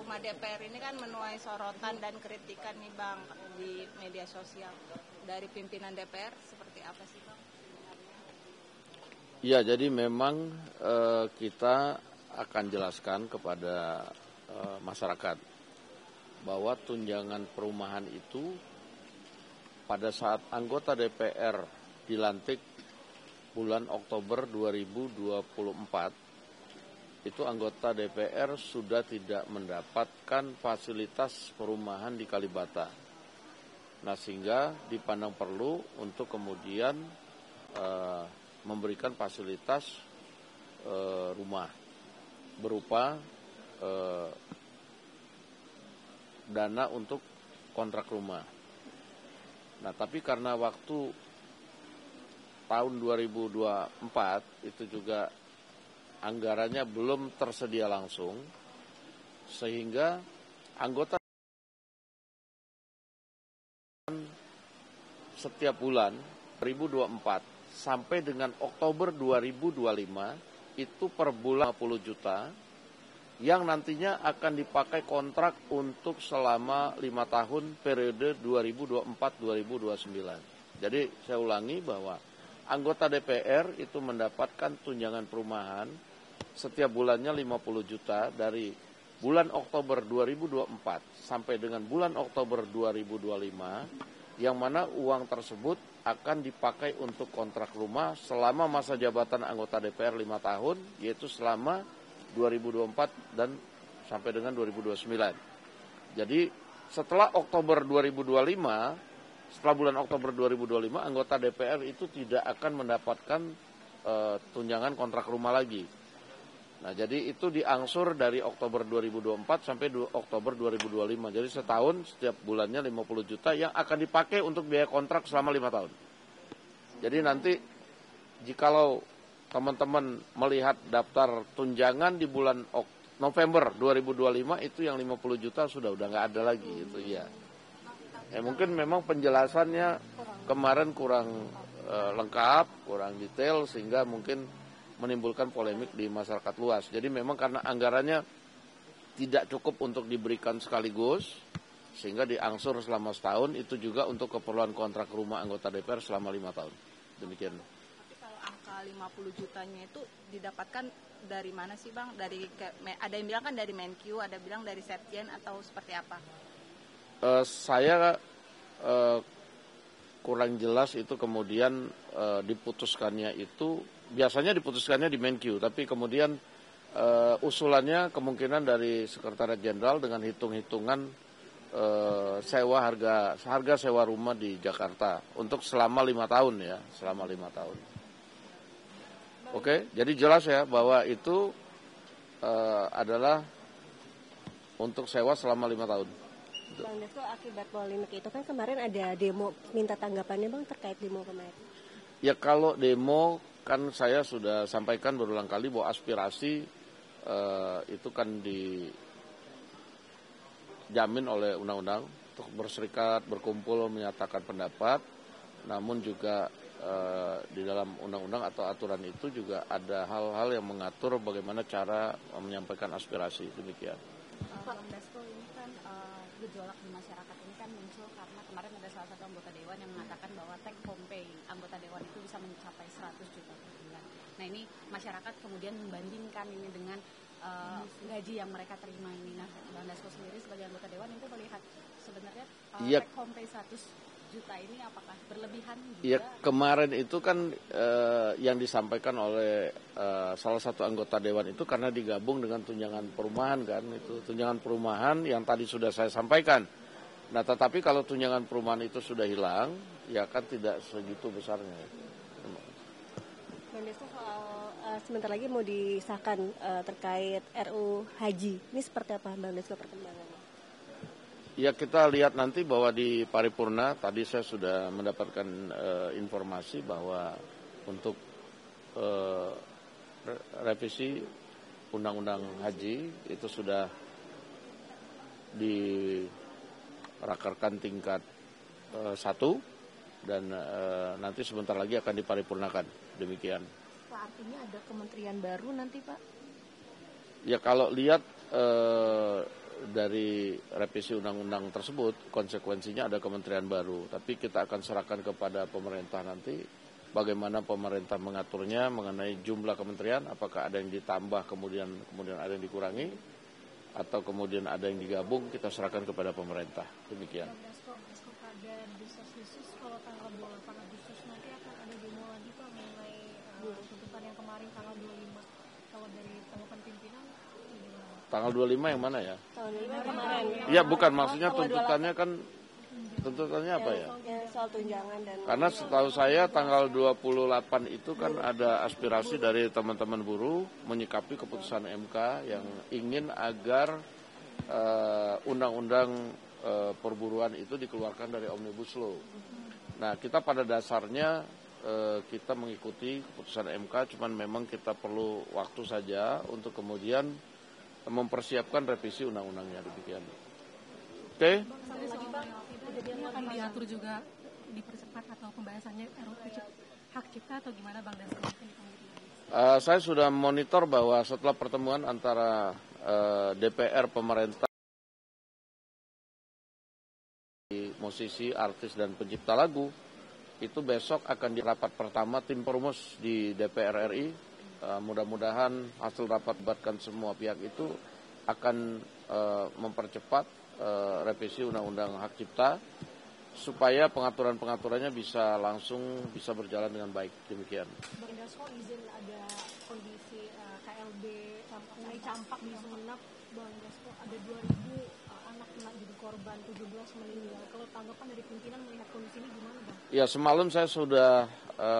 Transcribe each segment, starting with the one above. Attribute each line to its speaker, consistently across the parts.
Speaker 1: rumah DPR ini kan menuai sorotan dan kritikan nih Bang di media sosial. Dari pimpinan DPR seperti apa sih Bang?
Speaker 2: Ya, jadi memang kita akan jelaskan kepada masyarakat bahwa tunjangan perumahan itu pada saat anggota DPR dilantik bulan Oktober 2024, itu anggota DPR sudah tidak mendapatkan fasilitas perumahan di Kalibata. Nah, sehingga dipandang perlu untuk kemudian memberikan fasilitas rumah berupa dana untuk kontrak rumah. Nah, tapi karena waktu tahun 2024 itu juga anggarannya belum tersedia langsung, sehingga anggota setiap bulan 2024 sampai dengan Oktober 2025 itu per bulan 50 juta yang nantinya akan dipakai kontrak untuk selama 5 tahun periode 2024-2029. Jadi saya ulangi bahwa anggota DPR itu mendapatkan tunjangan perumahan setiap bulannya 50 juta dari bulan Oktober 2024 sampai dengan bulan Oktober 2025, yang mana uang tersebut akan dipakai untuk kontrak rumah selama masa jabatan anggota DPR 5 tahun, yaitu selama 2024 dan sampai dengan 2029. Jadi setelah Oktober 2025, setelah bulan Oktober 2025, anggota DPR itu tidak akan mendapatkan tunjangan kontrak rumah lagi. Nah, jadi itu diangsur dari Oktober 2024 sampai Oktober 2025. Jadi setahun setiap bulannya 50 juta yang akan dipakai untuk biaya kontrak selama 5 tahun. Jadi nanti jikalau teman-teman melihat daftar tunjangan di bulan November 2025 itu yang 50 juta udah nggak ada lagi gitu ya. Mungkin memang penjelasannya kemarin kurang lengkap, kurang detail sehingga mungkin menimbulkan polemik di masyarakat luas. Jadi memang karena anggarannya tidak cukup untuk diberikan sekaligus, sehingga diangsur selama setahun, itu juga untuk keperluan kontrak rumah anggota DPR selama 5 tahun. Demikian.
Speaker 1: Tapi kalau angka 50 jutanya itu didapatkan dari mana sih Bang? Ada yang bilang kan dari Menkyu, ada bilang dari Setjen atau seperti apa?
Speaker 2: Saya kurang jelas itu kemudian diputuskannya itu. Biasanya diputuskannya di Menkyu, tapi kemudian usulannya kemungkinan dari Sekretariat Jenderal dengan hitung-hitungan sewa harga sewa rumah di Jakarta untuk selama 5 tahun ya, selama 5 tahun. Oke, jadi jelas ya bahwa itu adalah untuk sewa selama 5 tahun.
Speaker 3: Bang Dasko, akibat polemik itu kan kemarin ada demo, minta tanggapannya Bang terkait demo kemarin.
Speaker 2: Ya kalau demo kan saya sudah sampaikan berulang kali bahwa aspirasi itu kan dijamin oleh undang-undang untuk berserikat, berkumpul, menyatakan pendapat. Namun juga di dalam undang-undang atau aturan itu juga ada hal-hal yang mengatur bagaimana cara menyampaikan aspirasi. Demikian.
Speaker 4: Bang Dasko, ini kan gejolak di masyarakat ini kan muncul karena kemarin ada salah satu anggota dewan yang mengatakan bahwa take home pay anggota dewan itu bisa mencapai 100 juta per bulan. Nah, ini masyarakat kemudian membandingkan ini dengan gaji yang mereka terima ini. Nah, Bang Dasko sendiri sebagai anggota dewan itu melihat sebenarnya take home pay 100 juta ini apakah berlebihan juga?
Speaker 2: Ya, kemarin itu kan yang disampaikan oleh salah satu anggota dewan itu karena digabung dengan tunjangan perumahan kan, itu tunjangan perumahan yang tadi sudah saya sampaikan. Nah, tetapi kalau tunjangan perumahan itu sudah hilang, ya kan tidak segitu besarnya.
Speaker 3: Bang Dasko, soal sebentar lagi mau disahkan terkait RU Haji, ini seperti apa Bang Dasko perkembangannya?
Speaker 2: Ya, kita lihat nanti bahwa di paripurna tadi saya sudah mendapatkan informasi bahwa untuk revisi undang-undang haji itu sudah dirakerkan tingkat 1 dan nanti sebentar lagi akan diparipurnakan. Demikian.
Speaker 4: Pak, artinya ada kementerian baru nanti Pak?
Speaker 2: Ya kalau lihat dari revisi undang-undang tersebut konsekuensinya ada kementerian baru, tapi kita akan serahkan kepada pemerintah nanti bagaimana pemerintah mengaturnya mengenai jumlah kementerian, apakah ada yang ditambah kemudian ada yang dikurangi atau kemudian ada yang digabung, kita serahkan kepada pemerintah. Demikian.
Speaker 5: Ada desas-desus kalau tanggal 28 Agustus nanti akan ada demo lagi Pak mengenai tuntutan yang kemarin tanggal 25. Kalau dari tanggapan pimpinan gimana?
Speaker 2: Tanggal 25 yang mana ya?
Speaker 3: Tahun 5 kemarin.
Speaker 2: Iya bukan, maksudnya tuntutannya kan, tuntutannya apa ya?
Speaker 3: Ya, soal tunjangan dan...
Speaker 2: Karena setahu saya tanggal 28 itu kan ada aspirasi dari teman-teman buruh menyikapi keputusan MK yang ingin agar undang-undang perburuan itu dikeluarkan dari Omnibus Law. Nah, kita pada dasarnya kita mengikuti keputusan MK, cuman memang kita perlu waktu saja untuk kemudian mempersiapkan revisi undang-undangnya, demikian. Oke?
Speaker 5: Ini akan diatur juga dipercepat atau pembahasannya RUU hak cipta atau gimana Bang Dasko?
Speaker 2: Saya sudah monitor bahwa setelah pertemuan antara DPR, pemerintah, musisi, artis, dan pencipta lagu, itu besok akan di rapat pertama tim perumus di DPR RI. Mudah-mudahan hasil rapat melibatkan semua pihak itu akan mempercepat revisi Undang-Undang Hak Cipta supaya pengaturan-pengaturannya bisa berjalan dengan baik. Demikian.
Speaker 5: Bang Dasko, izin ada kondisi KLB Sungai Campak di Sumenep, Bang Dasko, ada 2.000 anak kena jadi korban, 17 meninggal. Kalau tanggapan dari pimpinan melihat kondisi ini gimana Bang?
Speaker 2: Ya, semalam saya sudah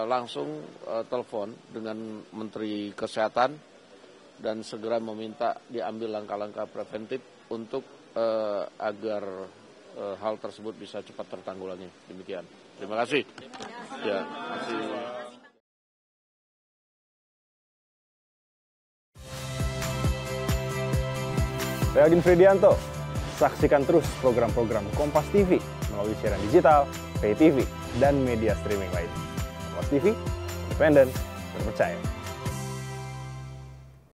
Speaker 2: langsung telepon dengan Menteri Kesehatan dan segera meminta diambil langkah-langkah preventif untuk agar hal tersebut bisa cepat tertanggulangi. Demikian. Terima kasih. Ya, terima kasih.
Speaker 6: Saya Agin Fridianto. Saksikan terus program-program Kompas TV melalui siaran digital, pay TV, dan media streaming lain. Kompas TV, independen, terpercaya.